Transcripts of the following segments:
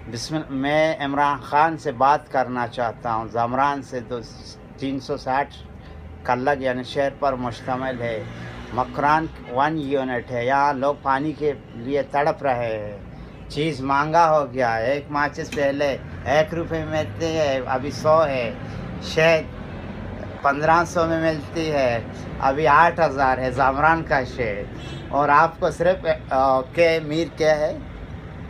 मैं इमरान खान से बात करना चाहता हूँ। ज़मरान से 360 कल्लग यानी शहर पर मुश्तमिल है। मकरान 1 यूनिट है। यहाँ लोग पानी के लिए तड़प रहे हैं। चीज़ महंगा हो गया है। एक माचिस पहले 1 रुपये में मिलती है, अभी 100 है। शहद 1500 में मिलती है, अभी 8000 है ज़मरान का शहद। और आपको सिर्फ के मीर क्या है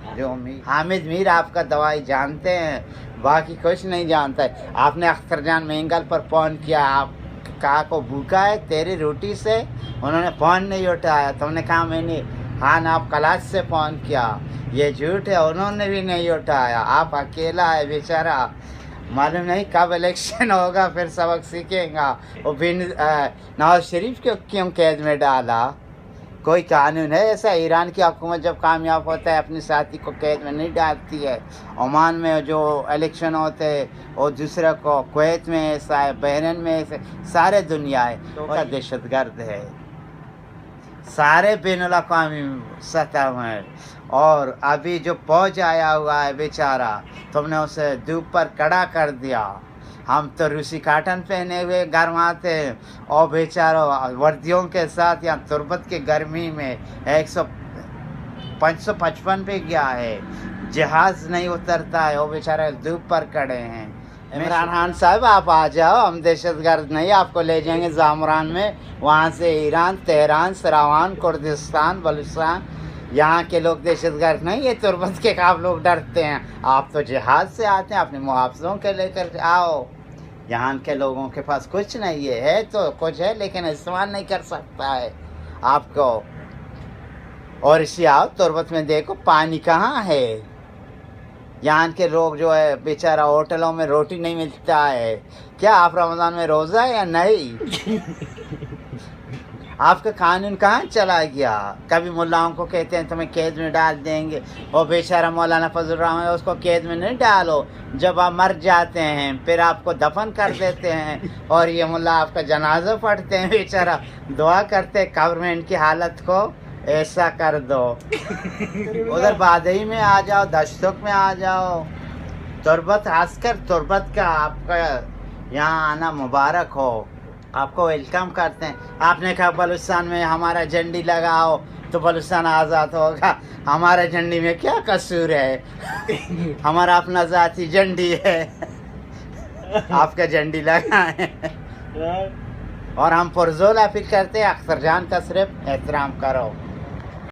जो हामिद मीर आपका दवाई जानते हैं, बाकी कुछ नहीं जानता है। आपने अख्तर जान मेंगल पर फ़ोन किया, आप कहा को भूखा है तेरी रोटी से, उन्होंने फ़ोन नहीं उठाया। तुमने कहा मैंने खान आप क्लास से फ़ोन किया, ये झूठ है, उन्होंने भी नहीं उठाया। आप अकेला है बेचारा। मालूम नहीं कब इलेक्शन होगा, फिर सबक सीखेगा। वो बिन नवाज शरीफ को क्यों कैद में डाला? कोई कानून है ऐसा? ईरान की हुकूमत जब कामयाब होता है अपने साथी को कैद में नहीं डालती है। ओमान में जो इलेक्शन होते हैं और दूसरे को, कुवैत में ऐसा है, बहरीन में ऐसा, सारे दुनिया है तो दहशतगर्द है, सारे बैनुल अक़वामी सतह में। और अभी जो फौज आया हुआ है बेचारा, तुमने उसे धूप पर खड़ा कर दिया। हम तो रूसी काटन पहने हुए घर में आते हैं और बेचारों वर्दियों के साथ यहाँ तुर्बत की गर्मी में 555 पे गया है, जहाज़ नहीं उतरता है, वो बेचारे धूप पर खड़े हैं। इमरान खान साहब आप आ जाओ, हम दहशतगर्द नहीं, आपको ले जाएंगे ज़मरान में, वहाँ से ईरान, तेहरान, सरावान, कुर्दिस्तान, बलूचिस्तान। यहाँ के लोग दहशतगर्द नहीं, ये तुर्बत के आप लोग डरते हैं। आप तो जहाज़ से आते हैं, अपने मुहाफ़िज़ों के लेकर आओ। यहाँ के लोगों के पास कुछ नहीं है तो कुछ है, लेकिन इस्तेमाल नहीं कर सकता है आपको। और इसी आओ तुर्बत में देखो पानी कहाँ है। यहाँ के लोग जो है बेचारा होटलों में रोटी नहीं मिलता है। क्या आप रमज़ान में रोज़ा है या नहीं? आपका कानून कहाँ चला गया? कभी मुल्लाओं को कहते हैं तुम्हें कैद में डाल देंगे, और बेचारा मौलाना फजल रहमान है, उसको कैद में नहीं डालो। जब आप मर जाते हैं फिर आपको दफन कर देते हैं और ये मुल्ला आपका जनाजा पढ़ते हैं, बेचारा दुआ करते हैं कब्र में इनकी हालत को ऐसा कर दो। उधर बादई में आ जाओ, दशतुक में आ जाओ, तुर्बत खासकर तुर्बत का आपका यहाँ आना मुबारक हो, आपको वेलकम करते हैं। आपने कहा बलूचिस्तान में हमारा झंडी लगाओ तो बलूचिस्तान आज़ाद होगा। हमारा झंडी में क्या कसूर है? हमारा अपना ज़ाती झंडी है, आपका झंडी लगाएं। और हम पुरजोर अपील करते हैं, अख्तर जान का सिर्फ एहतराम करो।